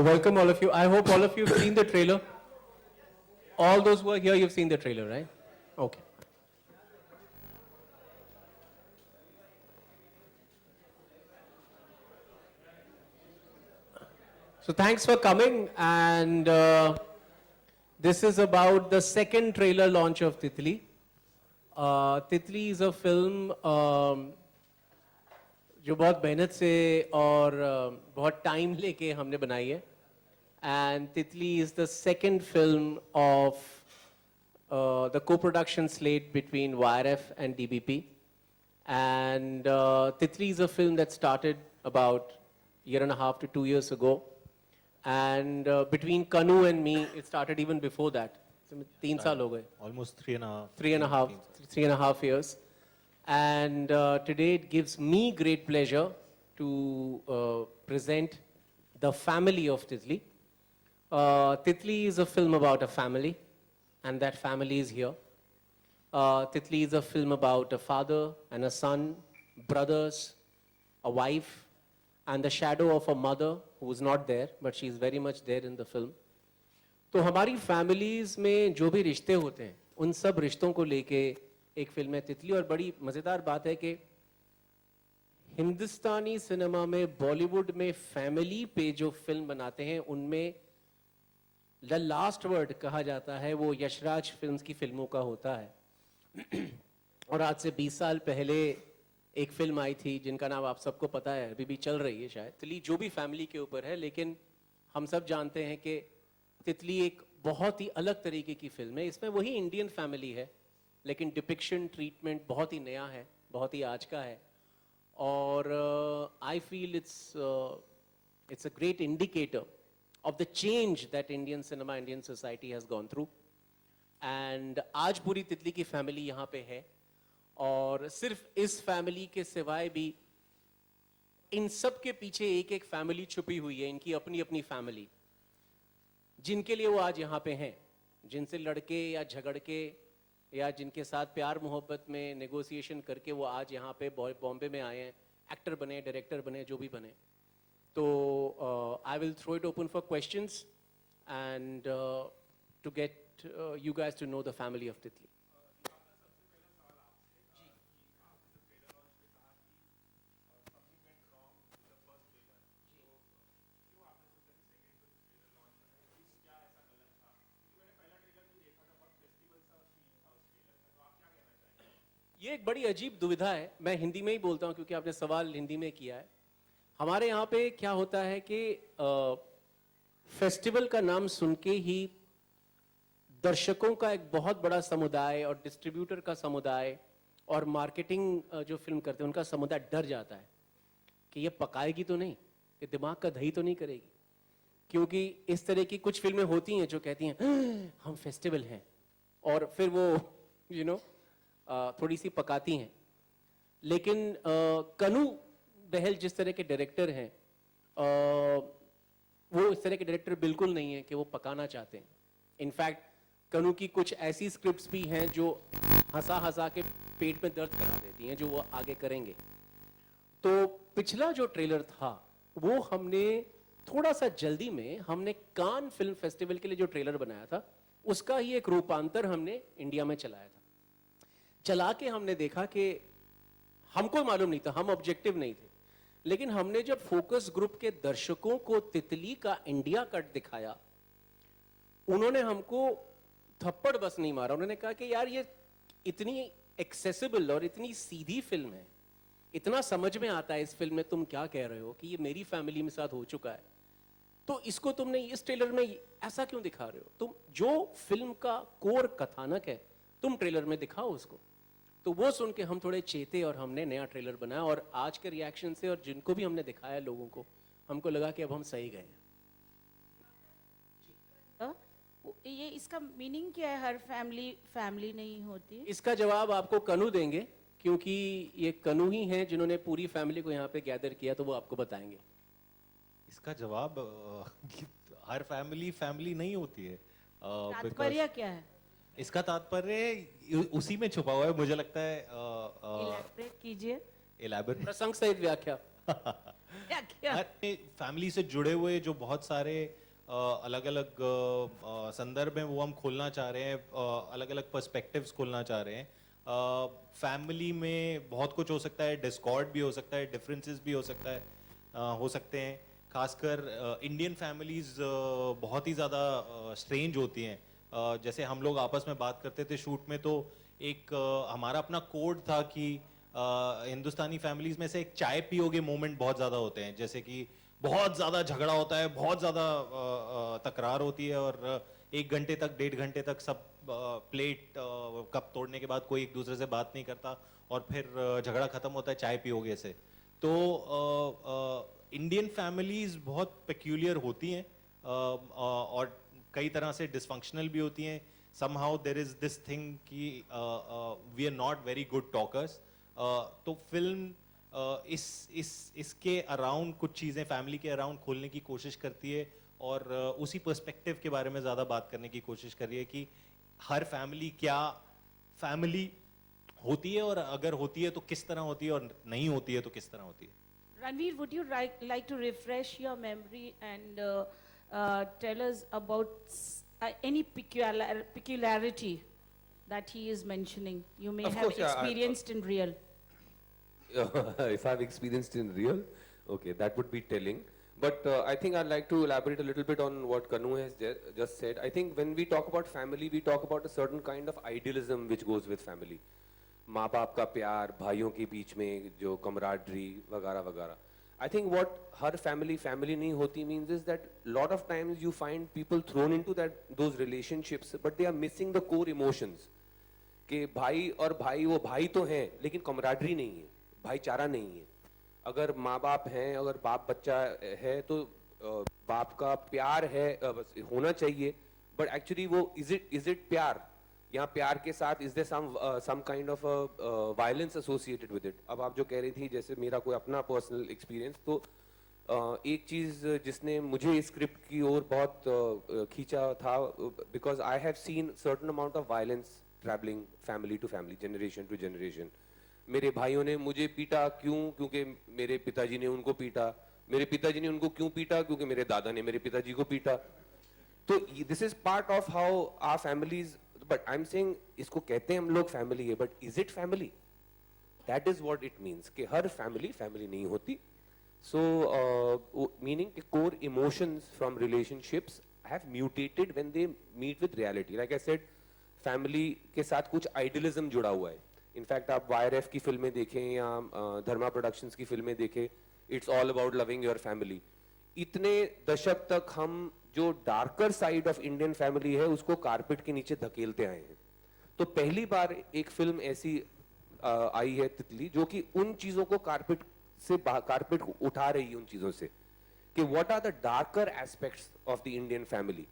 Welcome all of you. I hope all of you have seen the trailer. All those who are here, you've seen the trailer, right? Okay. So thanks for coming, and this is about the second trailer launch of Titli. Titli is a film जो बहुत मेहनत से और बहुत time लेके हमने बनाई है. And Titli is the second film of the co-production slate between YRF and DBP. And Titli is a film that started about a year and a half to 2 years ago. And between Kanu and me, it started even before that. 3 साल हो गए. Almost 3.5. 3.5 years. And today it gives me great pleasure to present the family of Titli. Titli is a film about a family, and that family is here. Titli is a film about a father and a son, brothers, a wife, and the shadow of a mother who is not there, but she is very much there in the film. तो हमारी families में जो भी रिश्ते होते हैं, उन सब रिश्तों को लेके एक फिल्म है तितली. और बड़ी मज़ेदार बात है कि हिंदुस्तानी सिनेमा में, बॉलीवुड में फैमिली पे जो फिल्म बनाते हैं, उनमें द लास्ट वर्ड कहा जाता है वो यशराज फिल्म्स की फिल्मों का होता है. और आज से 20 साल पहले एक फिल्म आई थी जिनका नाम आप सबको पता है, अभी भी चल रही है शायद, तितली, जो भी फैमिली के ऊपर है. लेकिन हम सब जानते हैं कि तितली एक बहुत ही अलग तरीके की फिल्म है. इसमें वही इंडियन फैमिली है, लेकिन डिपिक्शन, ट्रीटमेंट बहुत ही नया है, बहुत ही आज का है. और I feel it's a great indicator of the change that Indian cinema, Indian society has gone through. And आज पूरी तितली की फैमिली यहाँ पे है. और सिर्फ इस फैमिली के सिवाय भी इन सब के पीछे एक एक फैमिली छुपी हुई है, इनकी अपनी अपनी फैमिली, जिनके लिए वो आज यहाँ पे हैं, जिनसे लड़के या झगड़ के या जिनके साथ प्यार मोहब्बत में नेगोशिएशन करके वो आज यहाँ पे बॉम्बे में आए हैं, एक्टर बने, डायरेक्टर बने, जो भी बने. तो I will throw it open for questions and to get you guys to know the family of Titli. ये एक बड़ी अजीब दुविधा है. मैं हिंदी में ही बोलता हूँ क्योंकि आपने सवाल हिंदी में किया है. हमारे यहाँ पे क्या होता है कि फेस्टिवल का नाम सुन के ही दर्शकों का एक बहुत बड़ा समुदाय और डिस्ट्रीब्यूटर का समुदाय और मार्केटिंग जो फिल्म करते हैं उनका समुदाय डर जाता है कि ये पकाएगी तो नहीं, ये दिमाग का दही तो नहीं करेगी. क्योंकि इस तरह की कुछ फिल्में होती हैं जो कहती हैं हम फेस्टिवल हैं, और फिर वो थोड़ी सी पकाती हैं. लेकिन कनु बहल जिस तरह के डायरेक्टर हैं, वो इस तरह के डायरेक्टर बिल्कुल नहीं है कि वो पकाना चाहते हैं. इनफैक्ट कनु की कुछ ऐसी स्क्रिप्ट्स भी हैं जो हंसा हंसा के पेट में दर्द करा देती हैं, जो वो आगे करेंगे. तो पिछला जो ट्रेलर था वो हमने थोड़ा सा जल्दी में, हमने कान फिल्म फेस्टिवल के लिए जो ट्रेलर बनाया था उसका ही एक रूपांतर हमने इंडिया में चलाया था. चला के हमने देखा कि हमको मालूम नहीं था, हम ऑब्जेक्टिव नहीं थे, लेकिन हमने जब फोकस ग्रुप के दर्शकों को तितली का इंडिया कट दिखाया, उन्होंने हमको थप्पड़ बस नहीं मारा. उन्होंने कहा कि यार ये इतनी एक्सेसिबल और इतनी सीधी फिल्म है, इतना समझ में आता है इस फिल्म में तुम क्या कह रहे हो कि ये मेरी फैमिली में साथ हो चुका है, तो इसको तुमने इस ट्रेलर में ऐसा क्यों दिखा रहे हो? तुम जो फिल्म का कोर कथानक है तुम ट्रेलर में दिखाओ उसको. तो वो सुन के हम थोड़े चेते और हमने नया ट्रेलर बनाया. और आज के रिएक्शन से और जिनको भी हमने दिखाया लोगों को, हमको लगा कि अब हम सही गए. ये इसका मीनिंग क्या है? हर फैमिली नहीं होती. इसका जवाब आपको कनु देंगे, क्योंकि ये कनु ही हैं जिन्होंने पूरी फैमिली को यहाँ पे गैदर किया, तो वो आपको बताएंगे. इसका जवाब हर फैमिली नहीं होती है. तात्पर्य क्या है? इसका तात्पर्य उसी में छुपा हुआ है, मुझे लगता है. इलैबोरेट कीजिए. प्रसंग सहित व्याख्या. या क्या? फैमिली से जुड़े हुए जो बहुत सारे अलग अलग संदर्भ हैं वो हम खोलना चाह रहे हैं, अलग अलग पर्सपेक्टिव्स खोलना चाह रहे हैं। फैमिली में बहुत कुछ हो सकता है, डिस्कॉर्ड भी हो सकता है, डिफरेंसेस भी हो सकता है, हो सकते हैं। खासकर इंडियन फैमिलीज बहुत ही ज़्यादा स्ट्रेंज होती हैं। जैसे हम लोग आपस में बात करते थे शूट में, तो एक हमारा अपना कोड था कि हिंदुस्तानी फैमिलीज में से एक चाय पियोगे मोमेंट बहुत ज़्यादा होते हैं। जैसे कि बहुत ज़्यादा झगड़ा होता है, बहुत ज़्यादा तकरार होती है, और 1 घंटे तक 1.5 घंटे तक सब प्लेट कप तोड़ने के बाद कोई एक दूसरे से बात नहीं करता, और फिर झगड़ा खत्म होता है चाय पियोगे से। तो इंडियन फैमिलीज बहुत पेक्यूलियर होती हैं, और कई तरह से डिसफंक्शनल भी होती हैं। somehow there is this thing कि we are not very good talkers। तो फिल्म इसके अराउंड कुछ चीज़ें फैमिली के अराउंड खोलने की कोशिश करती है, और उसी पर्सपेक्टिव के बारे में ज़्यादा बात करने की कोशिश कर रही है कि हर फैमिली क्या फैमिली होती है, और अगर होती है तो किस तरह होती है, और नहीं होती है तो किस तरह होती है। Ranveer, would you like to refresh your memory and tell us about any peculiarity that he is mentioning? You may Of have course, yeah, experienced in real. If I've experienced in real, okay, that would be telling. But I think I'd like to elaborate a little bit on what Kanu has just said. I think when we talk about family, we talk about a certain kind of idealism which goes with family. माँ बाप का प्यार, भाइयों के बीच में जो camaraderie वगैरह वगैरह. I think what her family नहीं होती means is that lot of times you find people thrown into those relationships, but they are missing the core emotions. कि भाई और भाई वो भाई तो हैं, लेकिन camaraderie नहीं है, भाईचारा नहीं है. अगर माँ बाप हैं, अगर बाप बच्चा है, तो बाप का प्यार है होना चाहिए, but actually वो is it प्यार? यहाँ प्यार के साथ is there some kind of violence associated with it? अब आप जो कह रही थी, जैसे मेरा कोई अपना personal experience, तो एक चीज जिसने मुझे इस स्क्रिप्ट की ओर बहुत खींचा था, because I have seen certain amount of violence traveling family to family, generation to generation. मेरे भाइयों ने मुझे पीटा क्यों? क्योंकि मेरे पिताजी ने उनको पीटा. मेरे पिताजी ने उनको क्यों पीटा? क्योंकि मेरे दादा ने मेरे पिताजी को पीटा. तो this is part of how our families. But I'm saying इसको कहते हैं हम लोग family है, but is it family? That is what it means कि हर family नहीं होती. So meaning कि core emotions from relationships have mutated when they meet with reality. Like I said, family के साथ कुछ idealism जुड़ा हुआ है. इनफैक्ट आप YRF की फिल्में देखें या धर्मा प्रोडक्शंस की फिल्में देखें, it's all about loving your family. इतने दशक तक हम जो darker side of Indian family है उसको कारपेट के नीचे धकेलते आए हैं. तो पहली बार एक फिल्म ऐसी आई है तितली, जो कि उन चीजों को कारपेट उठा रही है, उन चीजों से कि what are the darker aspects of the Indian family.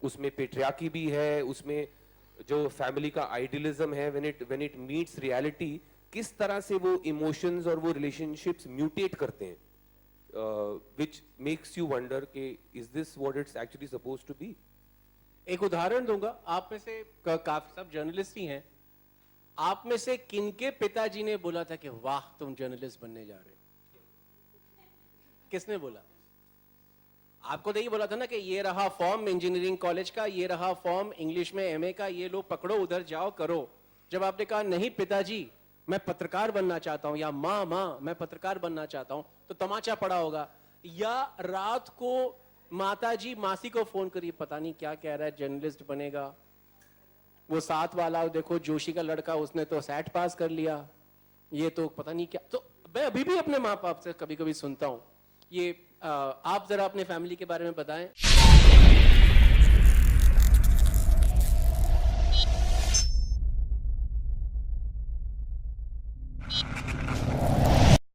उसमें पेट्रियार्की भी है, उसमें जो फैमिली का आइडियलिज्म है, when it meets reality, किस तरह से वो इमोशंस और वो रिलेशनशिप्स म्यूटेट करते हैं, which makes you wonder कि is this what it's actually supposed to be. एक उदाहरण दूंगा. आप में से काफी सब जर्नलिस्ट ही हैं. आप में से किनके पिताजी ने बोला था कि वाह तुम जर्नलिस्ट बनने जा रहे हो? किसने बोला? आपको तो ये बोला था ना कि ये रहा फॉर्म इंजीनियरिंग कॉलेज का, ये रहा फॉर्म इंग्लिश में एमए का, ये लो पकड़ो उधर जाओ करो. जब आपने कहा नहीं पिताजी मैं पत्रकार बनना चाहता हूं, या माँ मैं पत्रकार बनना चाहता हूं, तो तमाचा पड़ा होगा. या रात को माताजी मासी को फोन करिए, पता नहीं क्या कह रहा है, जर्नलिस्ट बनेगा. वो साथ वाला देखो जोशी का लड़का, उसने तो सेट पास कर लिया, ये तो पता नहीं क्या. तो मैं अभी भी अपने माँ बाप से कभी कभी सुनता हूं. ये आप जरा अपने फैमिली के बारे में बताएं.